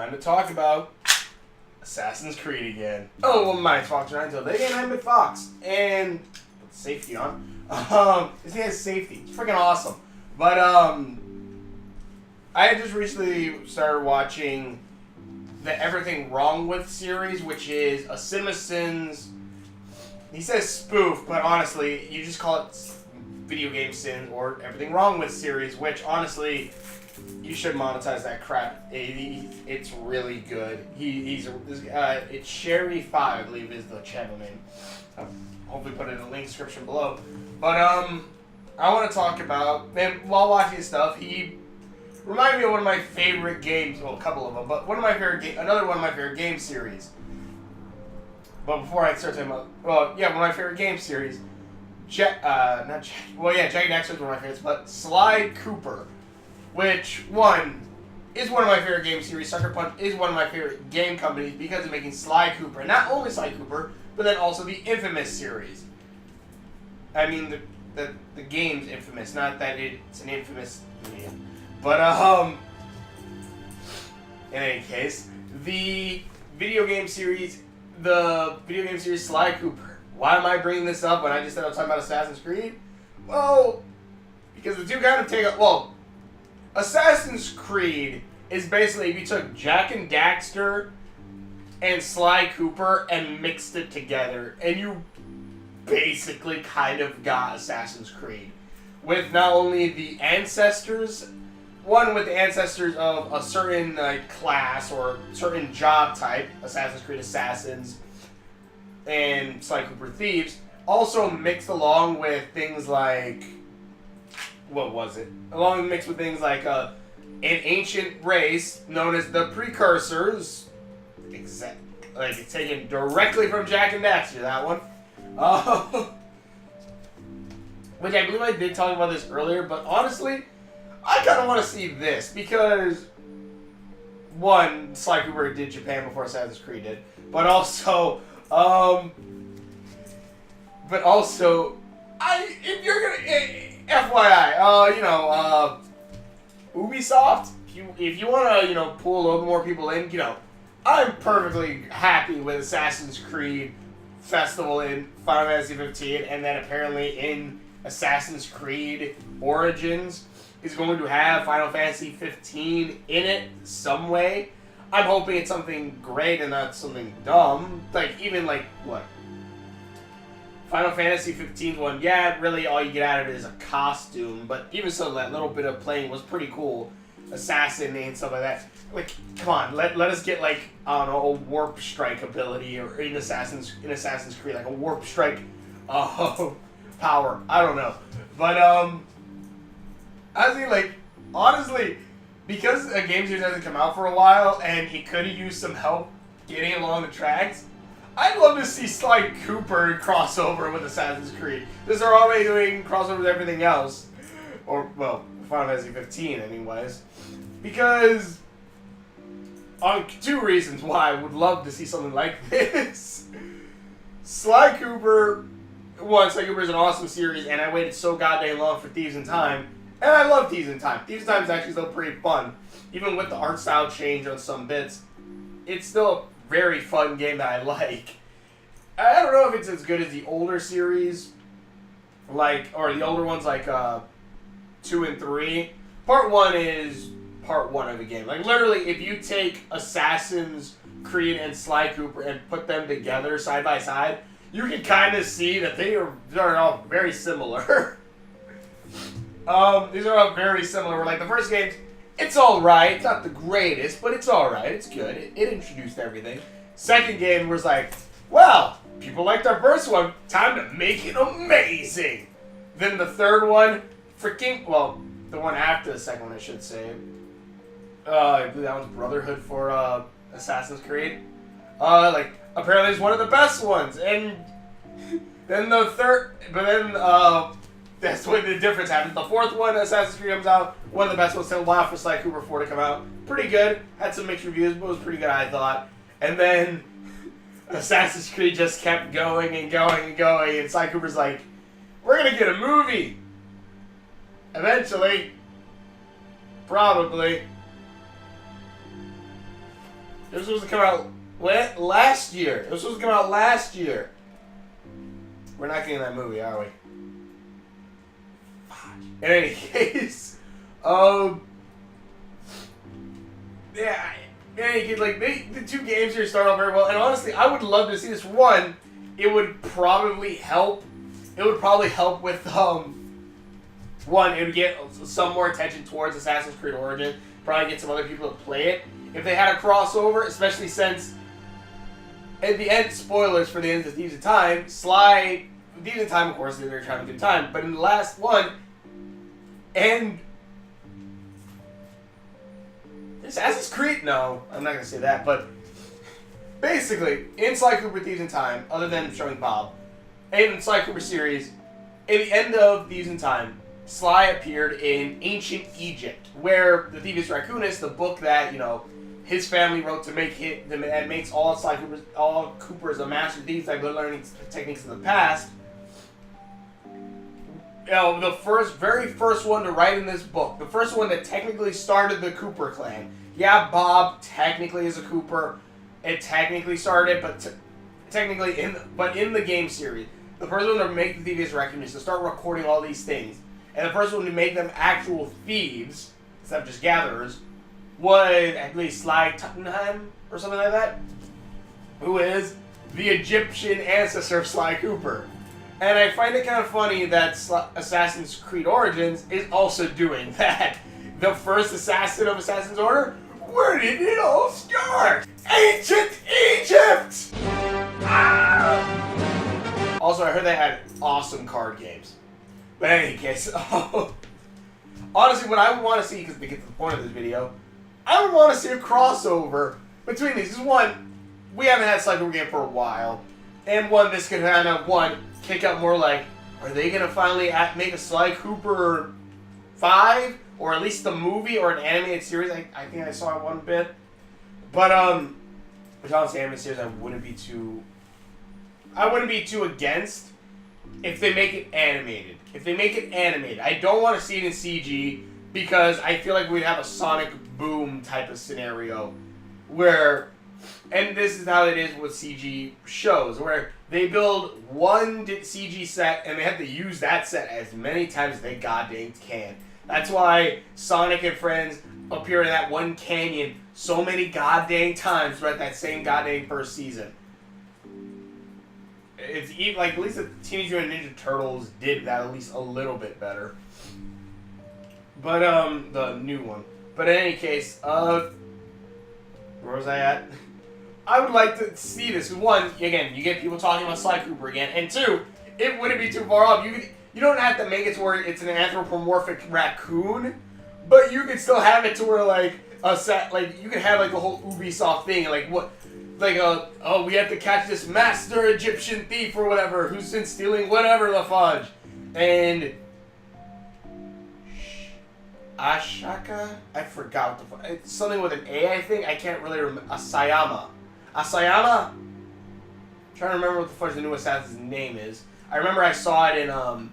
Time to talk about Assassin's Creed again. Oh, well, my Fox Ryan today, and I'm with Fox. And put safety on. This thing has safety. It's freaking awesome. But I just recently started watching the Everything Wrong With series, which is a CinemaSins. He says spoof, but honestly, you just call it Video Game Sins or Everything Wrong With series, which honestly, you should monetize that crap. It's really good. It's Sherry5, I believe, is the channel name. I'll hopefully put it in the link description below. But I want to talk about, and while watching his stuff, he reminded me of one of my favorite games. Well, a couple of them, but another one of my favorite game series. But before I start talking about, one of my favorite game series, Jagged Edge was one of my favorites, but Sly Cooper, which, is one of my favorite game series. Sucker Punch is one of my favorite game companies because of making Sly Cooper. And not only Sly Cooper, but then also the Infamous series. I mean, the game's infamous, not that it's an infamous name. But, in any case, the video game series Sly Cooper. Why am I bringing this up when I just said I was talking about Assassin's Creed? Well, because the two kind of Assassin's Creed is basically if you took Jak and Daxter and Sly Cooper and mixed it together, and you basically kind of got Assassin's Creed. With not only the ancestors, with the ancestors of a certain class or certain job type, Assassin's Creed Assassins and Sly Cooper Thieves, also mixed along with things like, an ancient race known as the Precursors. It's taken directly from Jak and Daxter, that one. Which I believe I did talk about this earlier, but honestly, I kind of want to see this because, Sly Cooper did Japan before Assassin's Creed did, but also, if you're gonna, FYI, Ubisoft, if you want to, pull a little more people in, I'm perfectly happy with Assassin's Creed Festival in Final Fantasy 15, and then apparently in Assassin's Creed Origins is going to have Final Fantasy 15 in it some way. I'm hoping it's something great and not something dumb. Final Fantasy 15 one, really all you get out of it is a costume, but even so, that little bit of playing was pretty cool. Assassin and stuff like that. Come on, let us get a warp strike ability or in Assassin's Creed, a warp strike power. I don't know. But honestly, because a game series hasn't come out for a while and he could have used some help getting along the tracks, I'd love to see Sly Cooper crossover with Assassin's Creed. Because they're already doing crossover with everything else. Final Fantasy 15 anyways. Because, on two reasons why I would love to see something like this. Sly Cooper is an awesome series, and I waited so goddamn long for Thieves in Time. And I love Thieves in Time. Thieves in Time is actually still pretty fun. Even with the art style change on some bits, it's still a very fun game that I like. I don't know if it's as good as the older series, or the older ones 2 and 3. Part 1 is part 1 of the game. Literally, if you take Assassin's Creed and Sly Cooper and put them together side by side, you can kind of see that they're all very similar. These are all very similar. The first game, it's alright. It's not the greatest, but it's alright. It's good. It introduced everything. Second game was people liked our first one. Time to make it amazing. Then the third one, the one after the second one, I should say. I believe that one's Brotherhood for Assassin's Creed. Apparently it's one of the best ones. And then the third, that's when the difference happens. The fourth one, Assassin's Creed, comes out. One of the best ones. Still a while for Sly Cooper 4 to come out. Pretty good. Had some mixed reviews, but it was pretty good, I thought. And then Assassin's Creed just kept going and going and going. And Sly Cooper's like, we're going to get a movie. Eventually. Probably. It was supposed to come out last year. It was supposed to come out last year. We're not getting that movie, are we? In any case, yeah. In any case, like the two games here start off very well, and honestly, I would love to see this. One, it would probably help. It would probably help with one, it would get some more attention towards Assassin's Creed Origin. Probably get some other people to play it. If they had a crossover, especially since at the end, spoilers for the end of Thieves in Time, Sly, Thieves in Time, of course, they're trying to do time, but in the last one, and Assassin's Creed, no, I'm not going to say that, but basically, in Sly Cooper Thieves in Time, other than showing Bob, and in Sly Cooper series, at the end of Thieves in Time, Sly appeared in ancient Egypt, where the Thievius Raccoonus, the book that, his family wrote to make it, that makes all Coopers a master thieves, like they're learning techniques of the past. The very first one to write in this book, the first one that technically started the Cooper clan. Yeah, Bob technically is a Cooper. It technically started, but in the game series, the first one to make the Thievius Raccoonus, to start recording all these things, and the first one to make them actual thieves, instead of just gatherers, was, I believe, Sly Cooper or something like that, who is the Egyptian ancestor of Sly Cooper. And I find it kind of funny that Assassin's Creed Origins is also doing that. The first assassin of Assassin's Order? Where did it all start? Ancient Egypt! Ah! Also, I heard they had awesome card games. But in any case, honestly, what I would want to see, because we get to the point of this video, I would want to see a crossover between these. Because one, we haven't had a Sly Cooper game for a while. And one, this could kind of, kick up more like, are they going to finally make a Sly Cooper 5? Or at least the movie or an animated series? I think I saw one bit. But, which honestly, animated series I wouldn't be too against if they make it animated. I don't want to see it in CG because I feel like we'd have a Sonic Boom type of scenario where, and this is how it is with CG shows, where they build one CG set and they have to use that set as many times as they goddamn can. That's why Sonic and Friends appear in that one canyon so many goddamn times throughout that same goddamn first season. It's even, like, at least the Teenage Mutant Ninja Turtles did that at least a little bit better. But, the new one. But in any case, where was I at? I would like to see this. One, again, you get people talking about Sly Cooper again. And two, it wouldn't be too far off. You don't have to make it to where it's an anthropomorphic raccoon, but you could still have it to where, like, you could have, like, the whole Ubisoft thing, and, like, what... Like, we have to catch this master Egyptian thief or whatever who's been stealing whatever the fudge. And... Ashaka? I forgot the fudge. It's something with an A, I think. I can't really remember. Asayama? I'm trying to remember what the fudge the new assassin's name is. I remember I saw it in, Final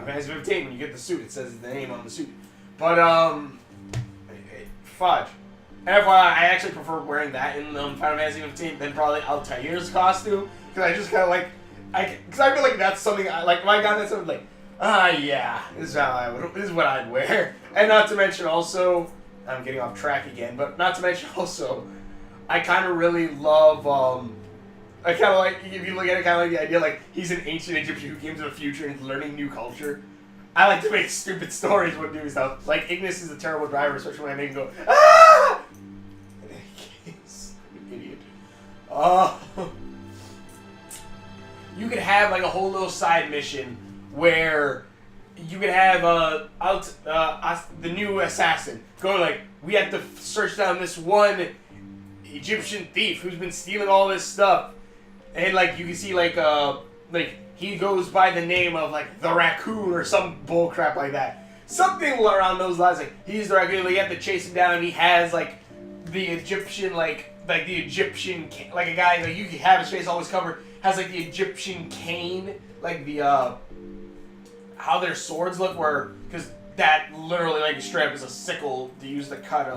Fantasy 15. When you get the suit, it says the name on the suit. But, fudge. FYI, I actually prefer wearing that in Final Fantasy 15 than probably Altair's costume. Because I just kind of like... Because I feel like that's something... Like, when I got that something like... yeah. This is what I'd wear. And not to mention also... I'm getting off track again. But not to mention also... I kind of really love... I kind of like... If you look at it, kind of like the idea like... He's an ancient Egyptian who came to the future and is learning new culture. I like to make stupid stories when doing stuff. Like, Ignis is a terrible driver, especially when I make him go... Ah! Idiot. You could have like a whole little side mission where you could have the new assassin go like, we have to search down this one Egyptian thief who's been stealing all this stuff, and like you can see like he goes by the name of like the raccoon or some bull crap like that, something around those lines. Like he's the raccoon, like, you have to chase him down, and he has like the Egyptian like the Egyptian, like a guy, like you can have his face always covered, has like the Egyptian cane, like the, how their swords look, where, because that literally, like, straight up is a sickle to use to cut,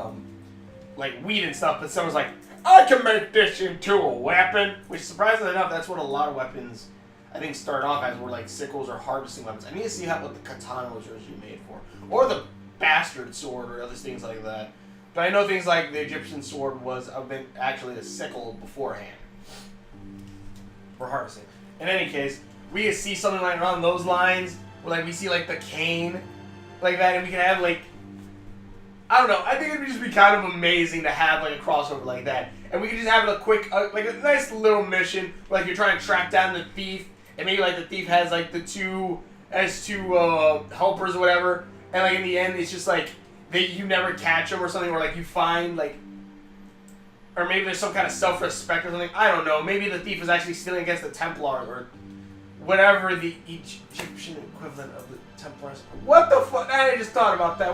like weed and stuff, but someone's like, I can make this into a weapon. Which, surprisingly enough, that's what a lot of weapons, I think, start off as, were like sickles or harvesting weapons. I need to see what the katana was originally made for. Or the bastard sword or other things like that. But I know things like the Egyptian sword was actually a sickle beforehand. For harvesting. In any case, we can see something like around those lines, where like we see like the cane, like that, and we can have like, I don't know, I think it would just be kind of amazing to have like a crossover like that. And we could just have a quick, like a nice little mission, like you're trying to track down the thief, and maybe like the thief has like two helpers or whatever, and like in the end it's just like, you never catch them or something, or like you find like, or maybe there's some kind of self-respect or something, I don't know, maybe the thief is actually stealing against the Templars, or whatever the Egyptian equivalent of the Templars. What the fuck? I just thought about that.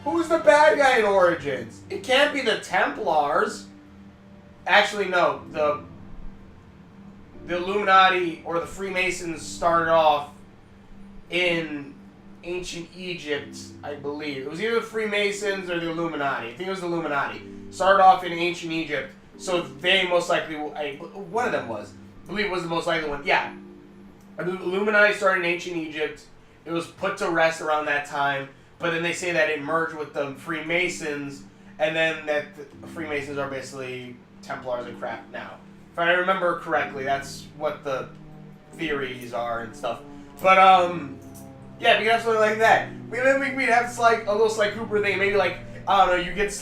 Who's the bad guy in Origins? It can't be the Templars. Actually, no. The Illuminati or the Freemasons started off in ancient Egypt, I believe. It was either the Freemasons or the Illuminati. I think it was the Illuminati. Started off in ancient Egypt, so they most likely, one of them was. I believe it was the most likely one. Yeah. The Illuminati started in ancient Egypt. It was put to rest around that time, but then they say that it merged with the Freemasons, and then that the Freemasons are basically Templars and crap now. If I remember correctly, that's what the theories are and stuff. But, yeah, we could have something like that. We'd have like a little Sly Cooper thing, maybe like, I don't know, you get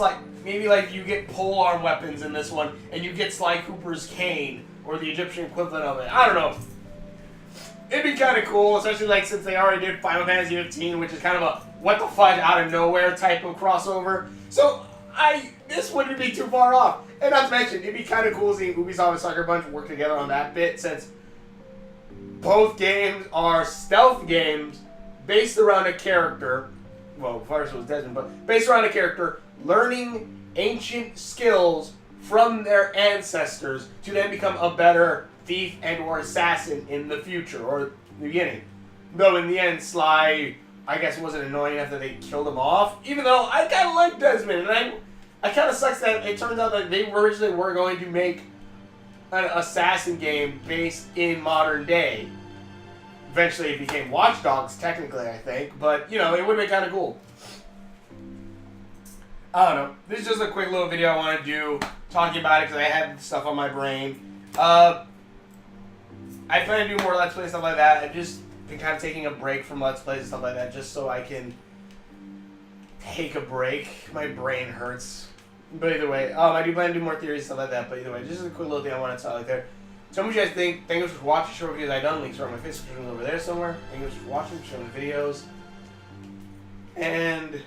maybe like you get polearm weapons in this one, and you get Sly Cooper's cane, or the Egyptian equivalent of it. I don't know. It'd be kind of cool, especially like since they already did Final Fantasy 15, which is kind of a what the fudge out of nowhere type of crossover. So this wouldn't be too far off. And not to mention, it'd be kind of cool seeing Ubisoft and Sucker Punch work together on that bit, since both games are stealth games based around a character. Well, first it was Desmond, but based around a character learning ancient skills from their ancestors to then become a better thief and or assassin in the future, or the beginning. Though in the end, Sly, I guess, wasn't annoying enough that they killed him off, even though I kind of like Desmond, and I kind of sucks that it turns out that they originally were going to make an assassin game based in modern day. Eventually it became Watch Dogs, technically, I think, but, you know, it would have been kind of cool. I don't know. This is just a quick little video I want to do, talking about it, because I had stuff on my brain. I plan to do more Let's Play stuff like that. I've just been kind of taking a break from Let's Plays and stuff like that, just so I can take a break. My brain hurts. But either way, I do plan to do more theories and stuff like that, but either way, just a quick little thing I want to tell you there. So what you guys think. Thank you for watching short videos I've done. Links are on my Facebook channel over there somewhere. Thank you for watching, showing the videos. And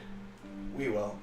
we will.